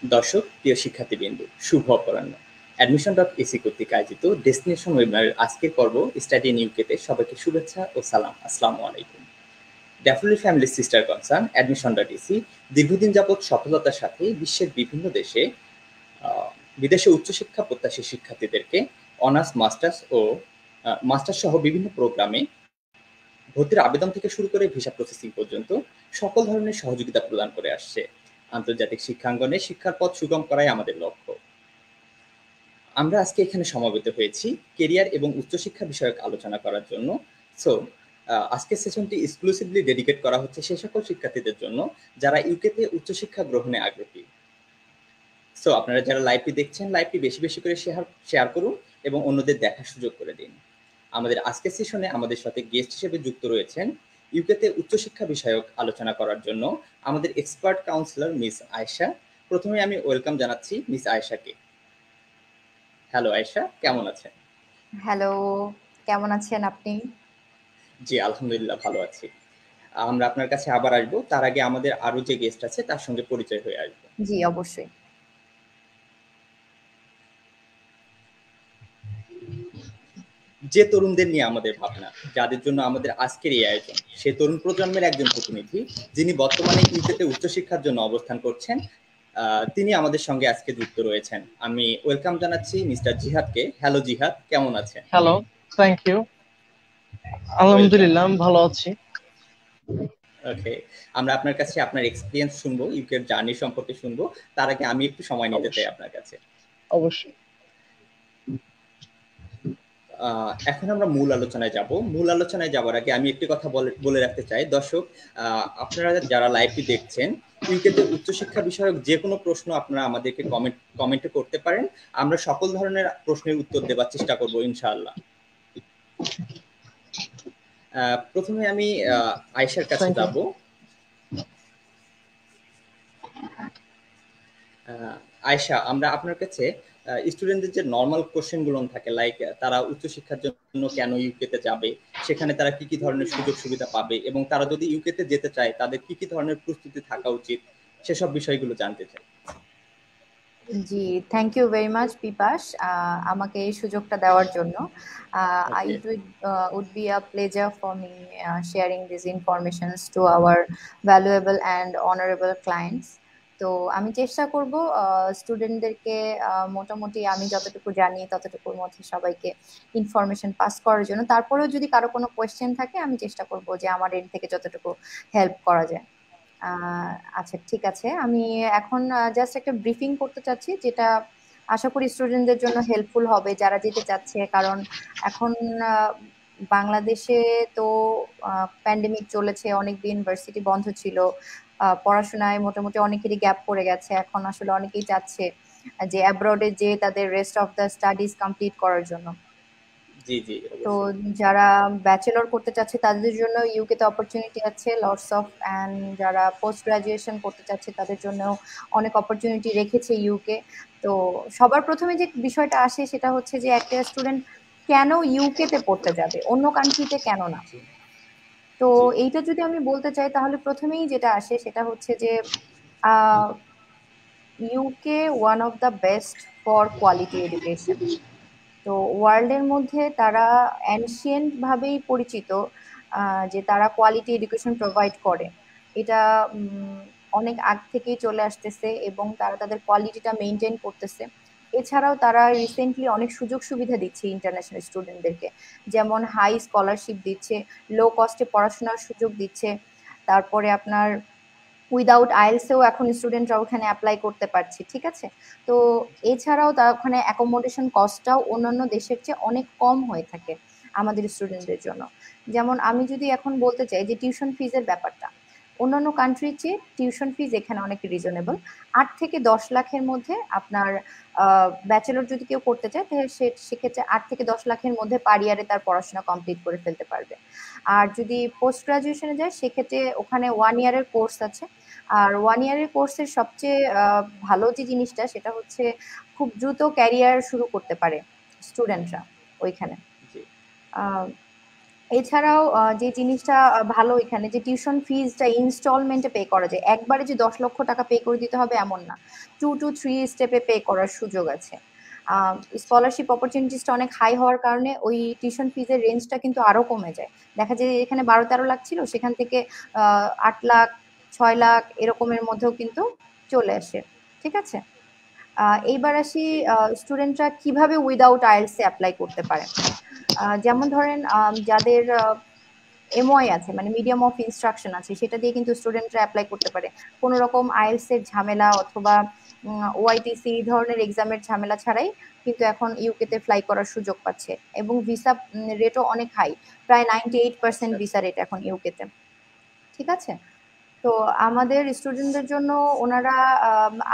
দর্শক, প্রিয় শিক্ষার্থীবৃন্দ, শুভ অপরাহ্ন। অ্যাডমিশন.এসি কর্তৃক আয়োজিত ডেস্টিনেশন ওয়েবিনারের আজকের পর্ব স্টাডি ইন ইউকেতে সবাইকে শুভেচ্ছা ও সালাম। আসসালামু আলাইকুম। ড্যাফোডিল ফ্যামিলি সিস্টার কনসার্ন অ্যাডমিশন.এসি দীর্ঘদিন যাবৎ সফলতার সাথে বিশ্বের বিভিন্ন দেশে বিদেশে উচ্চশিক্ষা প্রত্যাশী শিক্ষার্থীদেরকে অনার্স, মাস্টার্স ও মাস্টার্স সহ বিভিন্ন প্রোগ্রামে ভর্তির আবেদন থেকে শুরু করে ভিসা প্রসেসিং পর্যন্ত সকল ধরনের সহযোগিতা প্রদান করে আসছে। আন্তর্জাতিক শিক্ষাঙ্গনে শিক্ষার পথ সুগম করাই আমাদের লক্ষ্য। আমরা আজকে এখানে সমবেত হয়েছি কেরিয়ার এবং উচ্চশিক্ষা বিষয়ক আলোচনা করার জন্য। সো আজকের সেশনটি এক্সক্লুসিভলি ডেডিকেট করা হচ্ছে সে সকল শিক্ষার্থীদের জন্য যারা ইউকেতে উচ্চশিক্ষা গ্রহণে আগ্রহী। সো আপনারা যারা লাইভটি দেখছেন, লাইভটি বেশি বেশি করে শেয়ার করুন এবং অন্যদের দেখার সুযোগ করে দিন। আমাদের আজকের সেশনে আমাদের সাথে গেস্ট হিসেবে যুক্ত রয়েছেন ইউকেতে উচ্চশিক্ষা বিষয়ক আলোচনা করার জন্য আমাদের এক্সপার্ট কাউন্সিলর মিস আয়েশা। প্রথমে আমি ওয়েলকাম জানাচ্ছি মিস আয়েশাকে। হ্যালো আয়েশা, কেমন আছেন? হ্যালো, কেমন আছেন আপনি? জি, আলহামদুলিল্লাহ ভালো আছি। আমরা আপনার কাছে আবার আসবো, তার আগে আমাদের আরো যে গেস্ট আছে তার সঙ্গে পরিচয় হয়ে আসবো। জি, অবশ্যই। যে তরুণদের নিয়ে আমাদের ভাবনা, যাদের জন্য আমাদের আজকের এই আয়োজন, সে তরুণ প্রজন্মের একজন প্রতিনিধি যিনি বর্তমানে ইউকেতে উচ্চশিক্ষার জন্য অবস্থান করছেন, তিনি আমাদের সঙ্গে আজকে যুক্ত রয়েছেন। আমি ওয়েলকাম জানাচ্ছি মিস্টার জিহাদকে। হ্যালো জিহাদ, কেমন আছেন? Hello, thank you. আলহামদুলিল্লাহ, আমি ভালো আছি। ওকে, আমরা আপনার কাছে আপনার এক্সপেরিয়েন্স শুনবো, ইউকের জার্নি সম্পর্কে শুনবো। তার আগে আমি একটু সময় নিতে চাই আপনার কাছে। অবশ্যই। এখন আমরা মূল আলোচনায় যাব। মূল আলোচনায় যাওয়ার আগে আমি একটি কথা বলে রাখতে চাই, দর্শক আপনারা যারা লাইভটি দেখছেন, ইউকেতে উচ্চশিক্ষা বিষয়ক যে কোনো প্রশ্ন আপনারা আমাদেরকে কমেন্টে করতে পারেন। আমরা সকল ধরনের প্রশ্নের উত্তর দেওয়ার চেষ্টা করব ইনশাআল্লাহ। প্রথমে আমি আয়েশার কাছে যাব। আয়েশা, আমরা আপনার কাছে স্টুডেন্টদের যে নর্মাল কোশ্চেনগুলো থাকে, লাইক তারা উচ্চশিক্ষার জন্য কেন ইউকেতে যাবে, সেখানে তারা কি কি ধরনের সুযোগ সুবিধা পাবে, এবং তারা যদি ইউকেতে যেতে চায় তাদের কি কি ধরনের প্রস্তুতি থাকা উচিত, সেসব বিষয়গুলো জানতে চাই। জি, থ্যাংক ইউ ভেরি মাচ পিপাস, আমাকে এই সুযোগটা দেওয়ার জন্য। It would be a pleasure for me sharing these informations to our valuable and honorable clients. তো আমি চেষ্টা করব স্টুডেন্টদেরকে মোটামুটি আমি যতটুকু জানি ততটুকুর মধ্যে সবাইকে ইনফরমেশন পাস করার জন্য। তারপরেও যদি কারো কোনো কোয়েশ্চেন থাকে আমি চেষ্টা করব যে আমার এন্ড থেকে যতটুকু হেল্প করা যায়। আচ্ছা, ঠিক আছে। আমি এখন জাস্ট একটা ব্রিফিং করতে চাচ্ছি, যেটা আশা করি স্টুডেন্টদের জন্য হেল্পফুল হবে যারা যেতে চাচ্ছে। কারণ এখন বাংলাদেশে তো প্যান্ডেমিক চলেছে, অনেকদিন ইউনিভার্সিটি বন্ধ ছিল, পড়াশোনায় মোটামুটি অনেকেরই গ্যাপ পড়ে গেছে। এখন আসলে অনেকেই চাচ্ছে যে অ্যাব্রডে যে তাদের rest of the studies complete করার জন্য। তো যারা ব্যাচেলর করতে চাচ্ছে তাদের জন্য ইউকেতে অপরচুনিটি আছে লটস অফ, অ্যান্ড যারা পোস্ট গ্রাজুয়েশন করতে চাচ্ছে তাদের জন্য অনেক অপরচুনিটি রেখেছে ইউকে। তো সবার প্রথমে যে বিষয়টা আসে সেটা হচ্ছে যে একটা স্টুডেন্ট কেন ইউকেতে পড়তে যাবে, অন্য কান্ট্রিতে কেন না। তো এইটা যদি আমি বলতে চাই তাহলে প্রথমেই যেটা আসে সেটা হচ্ছে যে UK one of the best for quality education. তো ওয়ার্ল্ডের মধ্যে তারা অ্যানশিয়েন্ট ভাবেই পরিচিত যে তারা কোয়ালিটি এডুকেশন প্রোভাইড করে। এটা অনেক আগ থেকেই চলে আসতেছে এবং তারা তাদের কোয়ালিটিটা মেনটেন করতেছে। এছাড়াও তারা রিসেন্টলি অনেক সুযোগ সুবিধা দিচ্ছে ইন্টারন্যাশনাল স্টুডেন্টদেরকে, যেমন হাই স্কলারশিপ দিচ্ছে, লো কস্টে পড়াশোনার সুযোগ দিচ্ছে। তারপরে আপনার উইদাউট আইএলসেও এখন স্টুডেন্টরা ওখানে অ্যাপ্লাই করতে পারছে, ঠিক আছে। তো এছাড়াও তার ওখানে অ্যাকোমোডেশন কস্টটাও অন্যান্য দেশের চেয়ে অনেক কম হয়ে থাকে আমাদের স্টুডেন্টদের জন্য। যেমন আমি যদি এখন বলতে চাই যে টিউশন ফিজের ব্যাপারটা, অন্যান্য কান্ট্রির চেয়ে টিউশন ফিজ এখানে অনেক রিজনেবল। 8 থেকে 10 লাখের মধ্যে আপনার ব্যাচেলর যদি কেউ করতে চায় তাহলে সেক্ষেত্রে 8 থেকে 10 লাখের মধ্যে পার ইয়ারে তার পড়াশোনা কমপ্লিট করে ফেলতে পারবে। আর যদি পোস্ট গ্রাজুয়েশনে যায় সেক্ষেত্রে ওখানে 1 ইয়ারের কোর্স আছে। আর 1 ইয়ারের কোর্সের সবচেয়ে ভালো যে জিনিসটা সেটা হচ্ছে খুব দ্রুত ক্যারিয়ার শুরু করতে পারে স্টুডেন্টরা ওইখানে। এছাড়াও যে জিনিসটা ভালো এখানে, যে টিউশন ফিজটা ইনস্টলমেন্টে পে করা যায়, একবারে যে 10 লক্ষ টাকা পে করে দিতে হবে এমন না, 2 to 3 স্টেপে পে করার সুযোগ আছে। স্কলারশিপ অপরচুনিটিসটা অনেক হাই হওয়ার কারণে ওই টিউশন ফিজের রেঞ্জটা কিন্তু আরো কমে যায়। দেখা যায় এখানে 12-13 লাখ ছিল, সেখান থেকে 8 লাখ 6 লাখ এরকমের মধ্যেও কিন্তু চলে আসে। ঠিক আছে, এইবার আসি স্টুডেন্টরা কিভাবে উইদাউট আইএলটিএস এ অ্যাপ্লাই করতে পারে। যেমন ধরেন যাদের এমওয়াই আছে, মানে মিডিয়াম অফ ইনস্ট্রাকশন আছে, সেটা দিয়ে কিন্তু স্টুডেন্টরা অ্যাপ্লাই করতে পারে। কোনো রকম আইএলটিএস এর ঝামেলা অথবা ওআইটিসি ধরনের এক্সামের ঝামেলা ছাড়াই কিন্তু এখন ইউকে তে ফ্লাই করার সুযোগ পাচ্ছে, এবং ভিসা রেটও অনেক হাই, প্রায় 98% ভিসা রেট এখন ইউকে তে। ঠিক আছে, তো আমাদের স্টুডেন্টদের জন্য ওনারা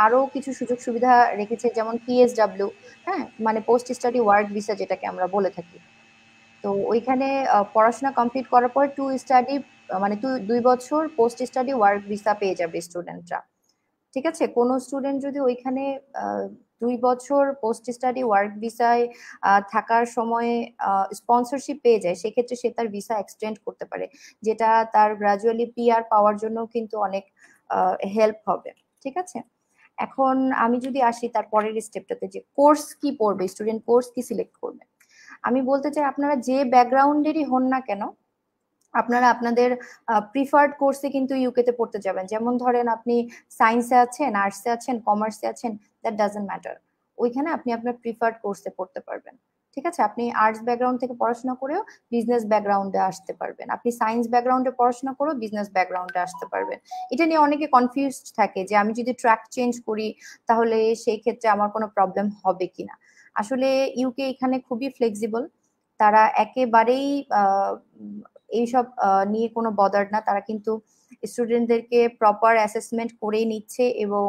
আরো কিছু সুযোগ সুবিধা রেখেছে, যেমন পিএসডব্লিউ, হ্যাঁ, মানে পোস্ট স্টাডি ওয়ার্ক ভিসা যেটাকে আমরা বলে থাকি। তো ওইখানে পড়াশোনা কমপ্লিট করার পর মানে 2 বছর পোস্ট স্টাডি ওয়ার্ক ভিসা পেয়ে যাবে স্টুডেন্টরা। ঠিক আছে, কোনো স্টুডেন্ট যদি ওইখানে 2 বছর পোস্ট স্টাডি ওয়ার্ক ভিসায় থাকার সময় স্পন্সরশিপ পেয়ে যায়, সেক্ষেত্রে সে তার ভিসা এক্সটেন্ড করতে পারে, যেটা তার গ্রাজুয়ালি পিআর পাওয়ার জন্য কিন্তু অনেক হেল্প হবে। ঠিক আছে, এখন আমি যদি আসি তার পরের স্টেপটাতে, যে কোর্স কি পড়বে, স্টুডেন্ট কোর্স কি সিলেক্ট করবে। আমি বলতে চাই আপনারা যে ব্যাকগ্রাউন্ডেরই হন না কেন, আপনারা আপনাদের প্রিফার্ড কোর্সে কিন্তু ইউকে তে পড়তে যাবেন। যেমন ধরেন আপনি সায়েন্সে আছেন, আর্টসে আছেন, কমার্সে আছেন, দ্যাট ডাজন্ট ম্যাটার, ওইখানে আপনি আপনার প্রিফার্ড কোর্সে পড়তে পারবেন। ঠিক আছে, আপনি আর্টস ব্যাকগ্রাউন্ড থেকে পড়াশোনা করেও বিজনেস ব্যাকগ্রাউন্ডে আসতে পারবেন, আপনি সায়েন্স ব্যাকগ্রাউন্ডে পড়াশোনা করেও বিজনেস ব্যাকগ্রাউন্ডে আসতে পারবেন। এটা নিয়ে অনেকে কনফিউজড থাকে যে আমি যদি ট্র্যাক চেঞ্জ করি তাহলে সেই ক্ষেত্রে আমার কোনো প্রবলেম হবে কিনা। আসলে ইউকে এখানে খুবই ফ্লেক্সিবল, তারা একেবারেই এইসব নিয়ে কোনো বদার না, তারা কিন্তু স্টুডেন্টদেরকে প্রপার অ্যাসেসমেন্ট করেই নিচ্ছে, এবং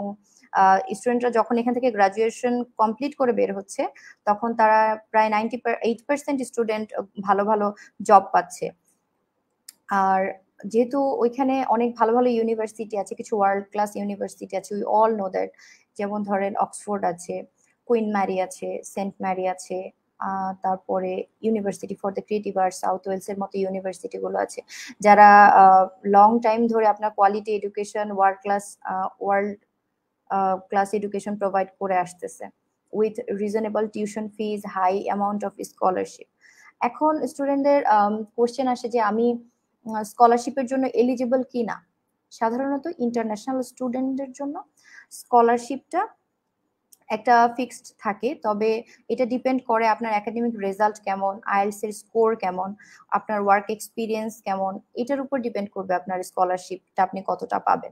স্টুডেন্টরা যখন এখান থেকে গ্রাজুয়েশন কমপ্লিট করে বের হচ্ছে তখন তারা প্রায় 98% স্টুডেন্ট ভালো ভালো জব পাচ্ছে। আর যেহেতু ওইখানে অনেক ভালো ভালো ইউনিভার্সিটি আছে, কিছু ওয়ার্ল্ড ক্লাস ইউনিভার্সিটি আছে, উই অল নো দ্যাট, যেমন ধরেন অক্সফোর্ড আছে, কুইন ম্যারি আছে, সেন্ট ম্যারি আছে, তারপরে university for the creative arts South Wales এর মতো ইউনিভার্সিটি গুলো আছে, যারা লং টাইম ধরে আপনার quality education world class education provide করে আসতেছে with reasonable tuition fees, high amount of scholarship. এখন স্টুডেন্টদের কোশ্চেন আসে যে আমি স্কলারশিপের জন্য এলিজিবল কি না। সাধারণত ইন্টারন্যাশনাল স্টুডেন্টদের জন্য স্কলারশিপটা একটা ফিক্সড থাকে, তবে এটা ডিপেন্ড করে আপনার একাডেমিক রেজাল্ট কেমন, আইএলটিএস এর স্কোর কেমন, আপনার ওয়ার্ক এক্সপিরিয়েন্স কেমন, এটার উপর ডিপেন্ড করবে আপনার স্কলারশিপটা আপনি কতটা পাবেন।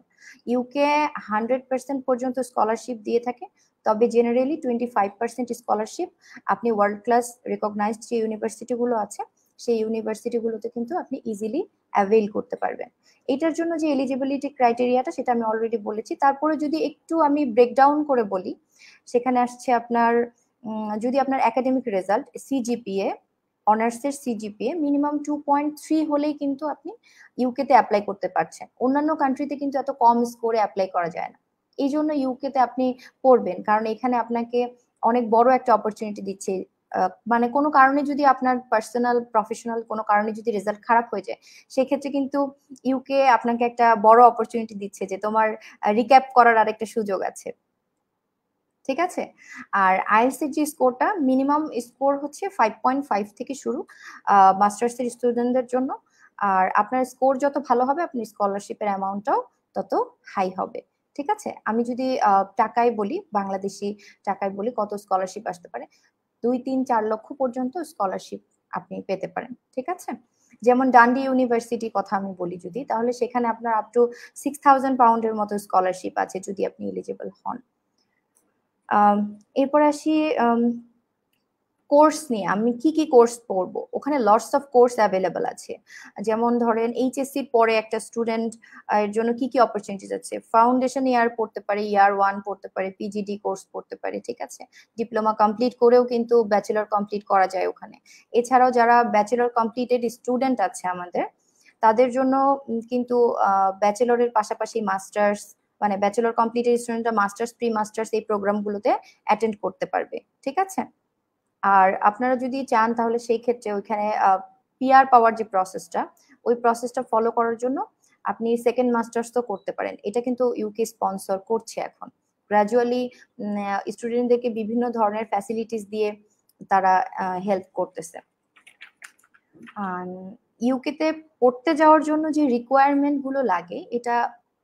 ইউকে 100% পর্যন্ত স্কলারশিপ দিয়ে থাকে, তবে জেনারেলি 25% স্কলারশিপ আপনি ওয়ার্ল্ড ক্লাস রেকগনাইজড যে ইউনিভার্সিটিগুলো আছে সেই ইউনিভার্সিটিগুলোতে কিন্তু আপনি ইজিলি অ্যাভেইল করতে পারবেন। এটার জন্য যে এলিজিবিলিটি ক্রাইটেরিয়াটা সেটা আমি অলরেডি বলেছি। তারপরে যদি একটু আমি ব্রেকডাউন করে বলি, সেখানে আসছে আপনার যদি আপনার একাডেমিক রেজাল্ট সিজিপিএ, অনার্সের সিজিপিএ মিনিমাম 2.3 হলেই কিন্তু আপনি ইউকে তে অ্যাপ্লাই করতে পারছেন। অন্যান্য কান্ট্রিতে কিন্তু এত কম স্কোরে অ্যাপ্লাই করা যায় না, এই জন্য ইউকে তে আপনি পড়বেন, কারণ এখানে আপনাকে অনেক বড় একটা অপরচুনিটি দিচ্ছে। মানে কোনো কারণে যদি আপনার পার্সোনাল প্রফেশনাল কোনো কারণে যদি রেজাল্ট খারাপ হয়ে যায়, সেক্ষেত্রে কিন্তু ইউকে আপনাকে একটা বড় অপরচুনিটি দিচ্ছে যে তোমার রিক্যাপ করার আরেকটা সুযোগ আছে। ঠিক আছে, আর আইএলটিএস এর যে স্কোরটা মিনিমাম স্কোর হচ্ছে 5.5 থেকে শুরু মাস্টার্স এর স্টুডেন্টদের জন্য, আর আপনার স্কোর যত ভালো হবে আপনার স্কলারশিপের অ্যামাউন্টটাও তত হাই হবে। ঠিক আছে, আমি যদি টাকায় বলি, বাংলাদেশি টাকায় বলি কত স্কলারশিপ আসতে পারে, 2-3-4 লক্ষ পর্যন্ত স্কলারশিপ আপনি পেতে পারেন। ঠিক আছে, যেমন ডান্ডি ইউনিভার্সিটির কথা আমি বলি যদি, তাহলে সেখানে আপনার আপ টু 6,000 পাউন্ডের মতো স্কলারশিপ আছে যদি আপনি এলিজিবল হন। এরপর আসি কোর্স নিয়ে, আমি কি কি কোর্স পড়বো। ওখানে লটস অফ কোর্স অ্যাভেলেবল আছে, যেমন ধরেন এইচএসসির পরে একটা স্টুডেন্ট এর জন্য কি কি অপরচুনিটিস আছে, ফাউন্ডেশন ইয়ার পড়তে পারে, ইয়ার 1 পড়তে পারে, পিজিডি কোর্স পড়তে পারে। ঠিক আছে, ডিপ্লোমা কমপ্লিট করেও কিন্তু ব্যাচেলর কমপ্লিট করা যায় ওখানে। এছাড়াও যারা ব্যাচেলর কমপ্লিটেড স্টুডেন্ট আছে আমাদের, তাদের জন্য কিন্তু ব্যাচেলরের পাশাপাশি মাস্টার্স, মানে ব্যাচেলর কমপ্লিটেড স্টুডেন্টরা মাস্টার্স প্রি মাস্টার্স এই প্রোগ্রামগুলোতে অ্যাটেন্ড করতে পারবে। ঠিক আছে, আর আপনারা যদি চান তাহলে সেই ক্ষেত্রে ওইখানে পিআর পাওয়ার যে প্রসেসটা, ওই প্রসেসটা ফলো করার জন্য আপনি সেকেন্ড মাস্টার্স তো করতে পারেন। এটা কিন্তু ইউকে স্পন্সর করছে এখন গ্র্যাজুয়ালি, স্টুডেন্টদেরকে বিভিন্ন ধরনের ফ্যাসিলিটিস দিয়ে তারা হেল্প করতেছে। ইউকেতে পড়তে যাওয়ার জন্য যে রিকোয়ারমেন্ট গুলো লাগে, এটা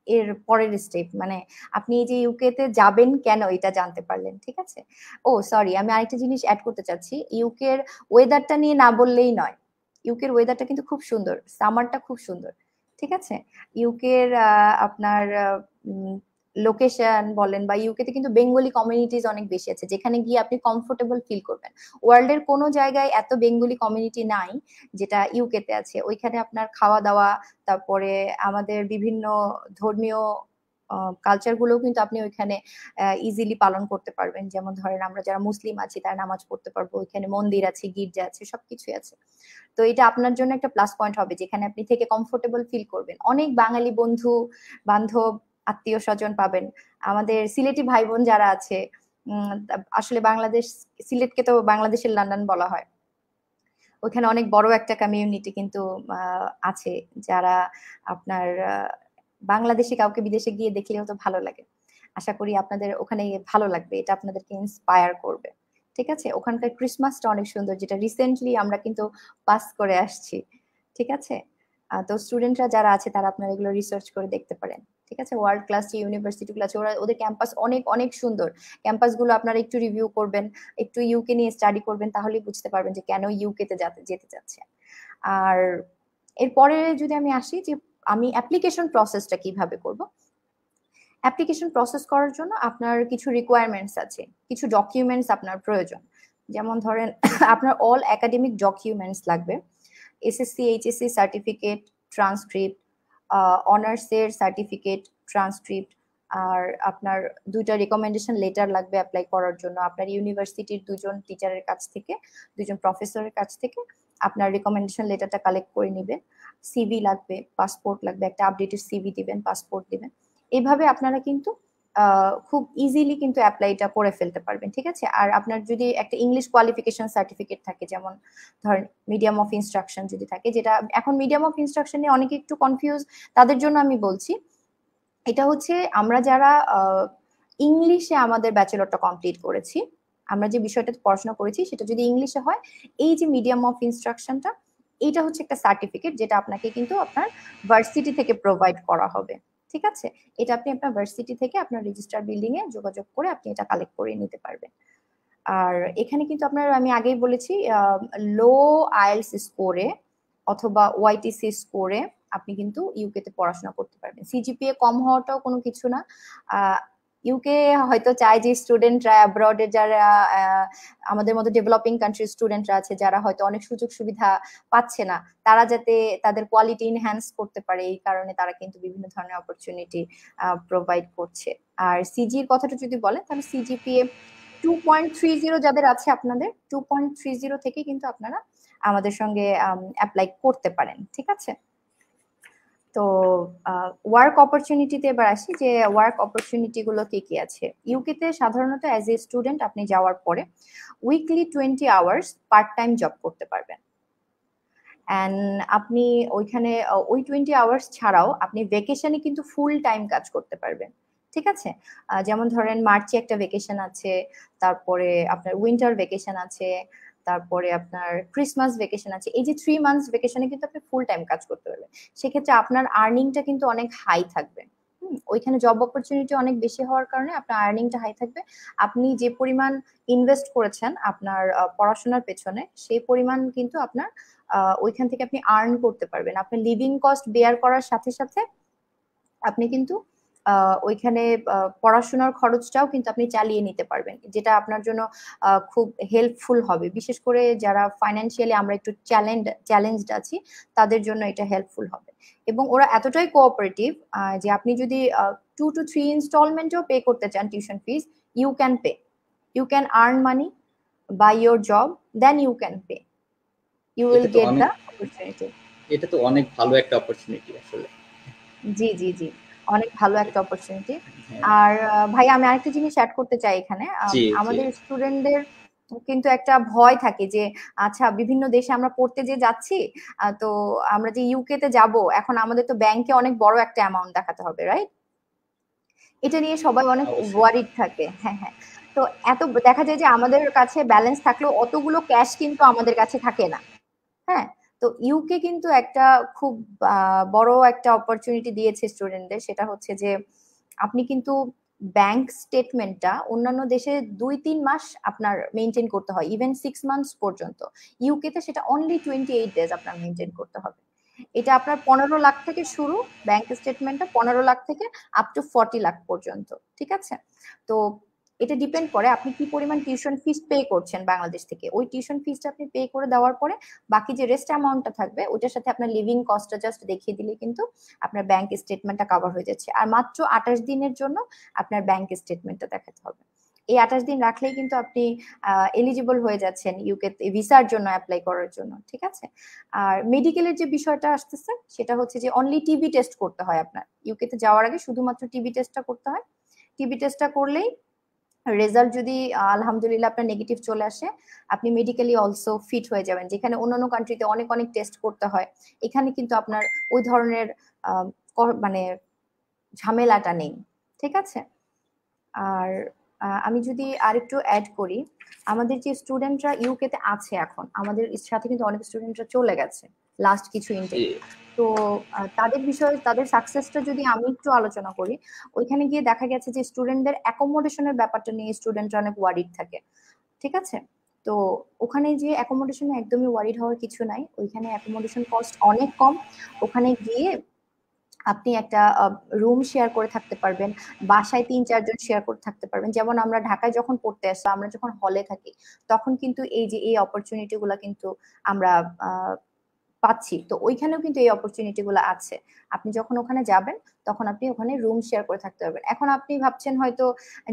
এর পরের স্টেপ, মানে আপনি এই যে ইউকেতে যাবেন কেন এটা জানতে পারলেন, ঠিক আছে। ও সরি, আমি আরেকটা জিনিস অ্যাড করতে চাচ্ছি, ইউকের ওয়েদারটা নিয়ে না বললেই নয়। ইউকের ওয়েদারটা কিন্তু খুব সুন্দর, সামারটা খুব সুন্দর, ঠিক আছে। ইউকের আপনার লোকেশন বলেন বা ইউকেতে কিন্তু বেঙ্গলি কমিউনিটিজ অনেক বেশি আছে, যেখানে গিয়ে আপনি কমফোর্টেবল ফিল করবেন। ওয়ার্ল্ডের কোনো জায়গায় এত বেঙ্গলি কমিউনিটি নাই যেটা ইউকেতে আছে। ওইখানে আপনার খাওয়া দাওয়া, তারপরে আমাদের বিভিন্ন ধর্মীয় কালচার গুলোও কিন্তু আপনি ওইখানে ইজিলি পালন করতে পারবেন। যেমন ধরেন আমরা যারা মুসলিম আছি তারা নামাজ পড়তে পারবো, ওইখানে মন্দির আছে, গির্জা আছে, সবকিছুই আছে। তো এটা আপনার জন্য একটা প্লাস পয়েন্ট হবে, যেখানে আপনি থেকে কমফোর্টেবল ফিল করবেন। অনেক বাঙালি বন্ধু বান্ধব, আত্মীয় স্বজন পাবেন। আমাদের সিলেটি ভাই বোন যারা আছে, আসলে বাংলাদেশ, সিলেটকে তো বাংলাদেশের লন্ডন বলা হয়, ওখানে অনেক বড় একটা কমিউনিটি কিন্তু আছে, যারা আপনার বাংলাদেশে কাউকে বিদেশে গিয়ে দেখলেও তো ভালো লাগে। আশা করি আপনাদের ওখানে ভালো লাগবে, এটা আপনাদেরকে ইন্সপায়ার করবে, ঠিক আছে। ওখানকার ক্রিসমাসটা অনেক সুন্দর, যেটা রিসেন্টলি আমরা কিন্তু পাস করে আসছি, ঠিক আছে। তো স্টুডেন্টরা যারা আছে তারা আপনারা এগুলো রিসার্চ করে দেখতে পারেন, ঠিক আছে। ওয়ার্ল্ড ক্লাস যে ইউনিভার্সিটিগুলো আছে, ওদের ক্যাম্পাস অনেক অনেক সুন্দর। ক্যাম্পাসগুলো আপনারা একটু রিভিউ করবেন, একটু ইউকে নিয়ে স্টাডি করবেন, তাহলেই বুঝতে পারবেন যে কেন ইউকেতে যেতে চাচ্ছে। আর এরপরে যদি আমি আসি যে আমি অ্যাপ্লিকেশন প্রসেসটা কিভাবে করব। অ্যাপ্লিকেশন প্রসেস করার জন্য আপনার কিছু রিকোয়ারমেন্টস আছে, কিছু ডকুমেন্টস আপনার প্রয়োজন। যেমন ধরেন আপনার অল একাডেমিক ডকুমেন্টস লাগবে, এসএসসি এইচএসসি সার্টিফিকেট, ট্রান্সক্রিপ্ট, অনার্সের সার্টিফিকেট, ট্রান্সক্রিপ্ট, আর আপনার 2টা রিকমেন্ডেশন লেটার লাগবে অ্যাপ্লাই করার জন্য। আপনার ইউনিভার্সিটির 2জন টিচারের কাছ থেকে, 2জন প্রফেসরের কাছ থেকে আপনার রিকমেন্ডেশন লেটারটা কালেক্ট করে নেবেন। সিভি লাগবে, পাসপোর্ট লাগবে, একটা আপডেটেড সিভি দিবেন, পাসপোর্ট দিবেন। এইভাবে আপনারা কিন্তু খুব ইজিলি কিন্তু অ্যাপ্লাইটা করে ফেলতে পারবেন, ঠিক আছে। আর আপনার যদি একটা ইংলিশ কোয়ালিফিকেশন সার্টিফিকেট থাকে, যেমন ধরেন মিডিয়াম অফ ইনস্ট্রাকশন যদি থাকে, যেটা এখন মিডিয়াম অফ ইনস্ট্রাকশন নিয়ে অনেকে একটু কনফিউজ, তাদের জন্য আমি বলছি, এটা হচ্ছে আমরা যারা ইংলিশে আমাদের ব্যাচেলরটা কমপ্লিট করেছি, আমরা যে বিষয়টাতে পড়াশোনা করেছি সেটা যদি ইংলিশে হয়, এই যে মিডিয়াম অফ ইনস্ট্রাকশনটা, এইটা হচ্ছে একটা সার্টিফিকেট যেটা আপনাকে কিন্তু আপনার ভার্সিটি থেকে প্রোভাইড করা হবে, ঠিক আছে। এটা আপনি আপনার ভার্সিটি থেকে আপনার রেজিস্টার বিল্ডিং এ যোগাযোগ করে আপনি এটা কালেক্ট করে নিতে পারবেন। আর এখানে কিন্তু আপনার, আমি আগেই বলেছি, লো আইএলটিএস স্কোরে অথবা ওয়াইটিসি স্কোরে আপনি কিন্তু ইউকেতে পড়াশোনা করতে পারবেন। সিজিপিএ কম হওয়াটাও কোনো কিছু না। ইউকে হয়তো চায় যে স্টুডেন্টরা অ্যাব্রডের, যারা আমাদের মতো ডেভেলপিং কান্ট্রির স্টুডেন্টরা আছে, যারা হয়তো অনেক সুযোগ সুবিধা পাচ্ছে না, তারা যাতে তাদের কোয়ালিটি ইনহ্যান্স করতে পারে, এই কারণে তারা কিন্তু বিভিন্ন ধরনের অপরচুনিটি প্রোভাইড করছে। আর সিজির কথাটা যদি বলেন, তাহলে সিজিপিএ 2.30 যাদের আছে, আপনাদের 2.30 থেকে কিন্তু আপনারা আমাদের সঙ্গে অ্যাপ্লাই করতে পারেন, ঠিক আছে। তো ওয়ার্ক অপরচুনিটিতে এবার আসি, যে ওয়ার্ক অপরচুনিটি গুলো কি কি আছে। ইউকেতে সাধারণত অ্যাজ এ স্টুডেন্ট আপনি যাওয়ার পরে weekly 20 hours part time job করতে পারবেন। অ্যান্ড আপনি ওইখানে ওই 20 আওয়ার্স ছাড়াও আপনি ভেকেশনে কিন্তু ফুল টাইম কাজ করতে পারবেন, ঠিক আছে। যেমন ধরেন মার্চে একটা ভেকেশন আছে, তারপরে আপনার উইন্টার ভেকেশন আছে, তারপরে আপনার ক্রিসমাস ভেকেশন আছে। এই যে 3 মান্থস ভেকেশনে কিন্তু আপনি ফুল টাইম কাজ করতে পারবেন। সেক্ষেত্রে আপনার আর্নিংটা কিন্তু অনেক হাই থাকবে। ওইখানে জব অপরচুনিটি অনেক বেশি হওয়ার কারণে আপনার আর্নিংটা হাই থাকবে। আপনি যে পরিমাণ ইনভেস্ট করেছেন আপনার পড়াশোনার পেছনে, সেই পরিমাণ কিন্তু আপনার ওইখান থেকে আপনি আর্ন করতে পারবেন। আপনি লিভিং কস্ট বেয়ার করার সাথে সাথে আপনি কিন্তু ওইখানে পড়াশোনার খরচটাও কিন্তু আপনি চালিয়ে নিতে পারবেন, যেটা আপনার জন্য খুব হেল্পফুল হবে। বিশেষ করে যারা ফাইন্যান্সিয়ালি আমরা একটু চ্যালেঞ্জড আছি, তাদের জন্য এটা হেল্পফুল হবে। এবং ওরা এতটাই কোঅপারেটিভ যে আপনি যদি 2 to 3 ইনস্টলমেন্টেও পে করতে চান tuition fees, you can pay, you can earn money by your job, then you can pay, you will get the opportunity. এটা তো অনেক ভালো একটা অপরচুনিটি আসলে। জি জি জি, অনেক ভালো একটা অপরচুনিটি। আর ভাই আমি আরেকটা জিনিস অ্যাড করতে চাই এখানে, আমাদের স্টুডেন্টদের কিন্তু একটা ভয় থাকে যে আচ্ছা বিভিন্ন দেশে আমরা পড়তে যে যাচ্ছি, তো আমরা যে ইউকে তে যাব, এখন আমাদের তো ব্যাংকে অনেক বড় একটা অ্যামাউন্ট দেখাতে হবে, রাইট? এটা নিয়ে সবাই অনেক অবশ্যই। ওয়ারিড থাকে। হ্যাঁ, হ্যাঁ। তো এত দেখা যায় যে আমাদের কাছে ব্যালেন্স থাকলেও অতগুলো ক্যাশ কিন্তু আমাদের কাছে থাকে না। হ্যাঁ, তো ইউকে কিন্তু একটা খুব বড় একটা অপরচুনিটি দিয়েছে স্টুডেন্টদের, সেটা হচ্ছে যে আপনি কিন্তু ব্যাংক স্টেটমেন্টটা অন্যান্য দেশে 2-3 মাস আপনার মেনটেন করতে হয়, ইভেন 6 মান্থস পর্যন্ত। ইউকেতে সেটা অনলি 28 ডেজ আপনার মেনটেন করতে হবে। এটা আপনার 15 লাখ থেকে শুরু, ব্যাংক স্টেটমেন্টটা 15 লাখ থেকে আপ টু 40 লাখ পর্যন্ত, ঠিক আছে? তো এটা ডিপেন্ড করে আপনি কি পরিমাণ টিউশন ফিস পে করছেন বাংলাদেশ থেকে। ওই টিউশন ফিসটা আপনি পে করে দেওয়ার পরে বাকি যে রেস্ট অ্যামাউন্টটা থাকবে ওটার সাথে আপনার লিভিং কস্টটা জাস্ট দেখিয়ে দিলে কিন্তু আপনার ব্যাংক স্টেটমেন্টটা কভার হয়ে যাচ্ছে। আর মাত্র 28 দিনের জন্য আপনার ব্যাংক স্টেটমেন্টটা দেখাতে হবে। এই 28 দিন রাখলেই কিন্তু আপনি এলিজিবল হয়ে যাচ্ছেন ইউকে ভিসার জন্য অ্যাপ্লাই করার জন্য, ঠিক আছে? আর মেডিকেলের যে বিষয়টা আসতেছে সেটা হচ্ছে যে অনলি টিবি টেস্ট করতে হয় আপনার। ইউকেতে যাওয়ার আগে শুধুমাত্র টিবি টেস্টটা করতে হয়। টিবি টেস্টটা করলেই রেজাল্ট যদি আলহামদুলিল্লাহ আপনার নেগেটিভ চলে আসে, আপনি মেডিকেলি অলসো ফিট হয়ে যাবেন। যেখানে অন্যান্য কান্ট্রিতে অনেক অনেক টেস্ট করতে হয়, এখানে কিন্তু আপনার ওই ধরনের মানে ঝামেলাটা নেই, ঠিক আছে? আর আমি যদি আরেকটু অ্যাড করি, আমাদের যে স্টুডেন্টরা ইউকেতে আছে এখন, আমাদের সাথে কিন্তু অনেক স্টুডেন্টরা চলে গেছে লাস্ট কিছু ইনটেক। তো তাদের বিষয়ে তাদের সাকসেসটা যদি আমি একটু আলোচনা করি, ওইখানে গিয়ে দেখা গেছে যে স্টুডেন্টদের অ্যাকোমোডেশনের ব্যাপারটা নিয়ে স্টুডেন্টরা অনেক ওয়ারিড থাকে, ঠিক আছে? তো ওখানে যে অ্যাকোমোডেশনে একদমই ওয়ারিড হওয়ার কিছু নাই, ওইখানে অ্যাকোমোডেশন কস্ট অনেক কম। ওখানে গিয়ে আপনি একটা রুম শেয়ার করে থাকতে পারবেন, বাসায় 3-4 জন শেয়ার করে থাকতে পারবেন। যেমন আমরা ঢাকায় যখন পড়তে আসি, আমরা যখন হলে থাকি, তখন কিন্তু এই যে এই অপরচুনিটি গুলা কিন্তু আমরা পাচ্ছি। তো ওইখানেও কিন্তু এই অপরচুনিটি গুলো আছে। আপনি যখন ওখানে যাবেন তখন আপনি ওখানে রুম শেয়ার করে থাকতে পারবেন। এখন আপনি ভাবছেন হয়তো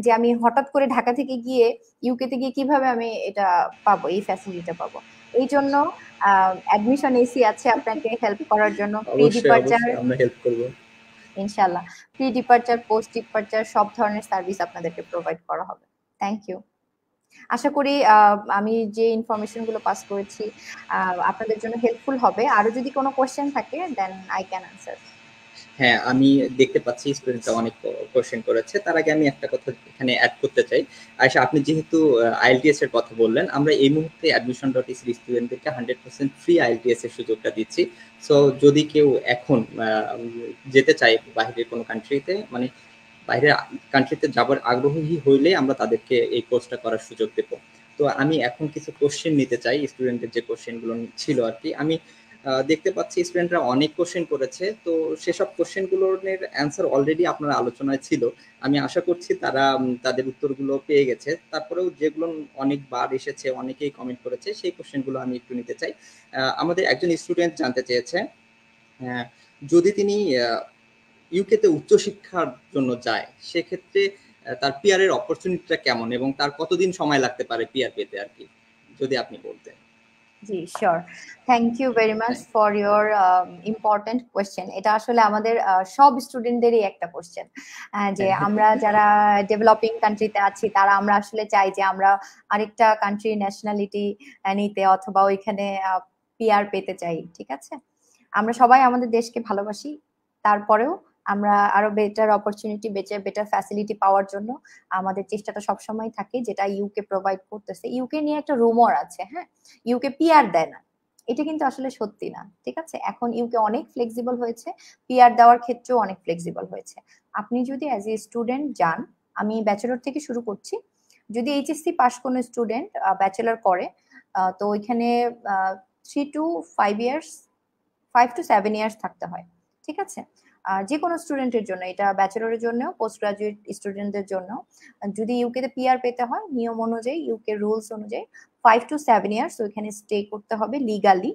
যে আমি হঠাৎ করে ঢাকা থেকে গিয়ে ইউকে তে গিয়ে কিভাবে আমি এটা পাবো, এই ফ্যাসিলিটিটা পাবো? এই জন্য অ্যাডমিশন এসি আছে আপনাকে হেল্প করার জন্য। প্রি অবশ্যই, ডিপারচার, অবশ্যই আমরা হেল্প করব। ইনশাল্লাহ প্রি ডিপারচার, পোস্ট ডিপারচার সব ধরনের সার্ভিস আপনাদেরকে প্রোভাইড করা হবে। Thank you. আশা করি আমি যে ইনফরমেশন গুলো পাস করেছি আপনাদের জন্য হেল্পফুল হবে। আরো যদি কোনো কোশ্চেন থাকে দেন আই ক্যান আনসার। হ্যাঁ, আমি দেখতে পাচ্ছি স্টুডেন্টরা অনেক কোশ্চেন করেছে। তার আগে আমি একটা কথা এখানে অ্যাড করতে চাই। আয়েশা, আপনি যেহেতু আইএলটিএস এর কথা বললেন, আমরা এই মুহূর্তে admission.ec স্টুডেন্টদেরকে 100% ফ্রি আইএলটিএস এর সুযোগটা দিচ্ছি। সো যদি কেউ এখন যেতে চায় বাইরের কোনো কান্ট্রিতে, মানে বাইরের কান্ট্রিতে যাবার আগ্রহী হইলে আমরা তাদেরকে এই কোর্সটা করার সুযোগ দেব। তো আমি এখন কিছু কোশ্চেন নিতে চাই, স্টুডেন্টের যে কোশ্চেনগুলো ছিল আর কি। আমি দেখতে পাচ্ছি স্টুডেন্টরা অনেক কোশ্চেন করেছে, তো সেসব কোশ্চেনগুলোর অ্যান্সার অলরেডি আপনার আলোচনায় ছিল। আমি আশা করছি তারা তাদের উত্তরগুলো পেয়ে গেছে। তারপরেও যেগুলো অনেকবার এসেছে, অনেকেই কমেন্ট করেছে, সেই কোশ্চেনগুলো আমি একটু নিতে চাই। আমাদের একজন স্টুডেন্ট জানতে চেয়েছে, যদি তিনি ইউকেতে উচ্চশিক্ষার জন্য যায়, সেক্ষেত্রে তার পিআর এর অপরচুনিটিটা কেমন এবং তার কতদিন সময় লাগতে পারে পিআর পেতে আর কি, যদি আপনি বলতেন। জি sure. Thank you very much for your important question. এটা আসলে আমাদের সব স্টুডেন্টদেরই একটা কোয়েশ্চেন, যে আমরা যারা ডেভেলপিং কান্ট্রিতে আছি তারা আমরা আসলে চাই যে আমরা আরেকটা কান্ট্রির ন্যাশনালিটি নিতে অথবা ওইখানে পিআর পেতে চাই, ঠিক আছে? আমরা সবাই আমাদের দেশকে ভালোবাসি, তারপরেও আমরা আরো বেটার অপরচুনিটি, বেটার ফ্যাসিলিটি পাওয়ার জন্য আমাদের চেষ্টাটা সবসময় থাকে, যেটা ইউকে প্রোভাইড করতেছে। ইউকে নিয়ে একটা রুমর আছে, হ্যাঁ, ইউকে পিআর দেয় না। এটা কিন্তু আসলে সত্যি না, ঠিক আছে? এখন ইউকে অনেক ফ্লেক্সিবল হয়েছে, পিআর দেওয়ার ক্ষেত্রেও অনেক ফ্লেক্সিবল হয়েছে। আপনি যদি অ্যাজ এ স্টুডেন্ট যান, আমি ব্যাচেলর থেকে শুরু করছি, যদি এইচএসসি পাস কোনো স্টুডেন্ট ব্যাচেলর করে, তো ওইখানে 3 to 5 ইয়ার্স, 5 to 7 ইয়ার্স থাকতে হয়, ঠিক আছে? যে কোনো স্টুডেন্টের জন্য, এটা ব্যাচেলরের জন্য, পোস্ট গ্রাজুয়েট স্টুডেন্টদের জন্য, যদি ইউকে তে পিআর পেতে হয় নিয়ম অনুযায়ী, ইউকে রুলস অনুযায়ী 5 to 7 ইয়ার্স ওইখানে স্টে করতে হবে লিগালি।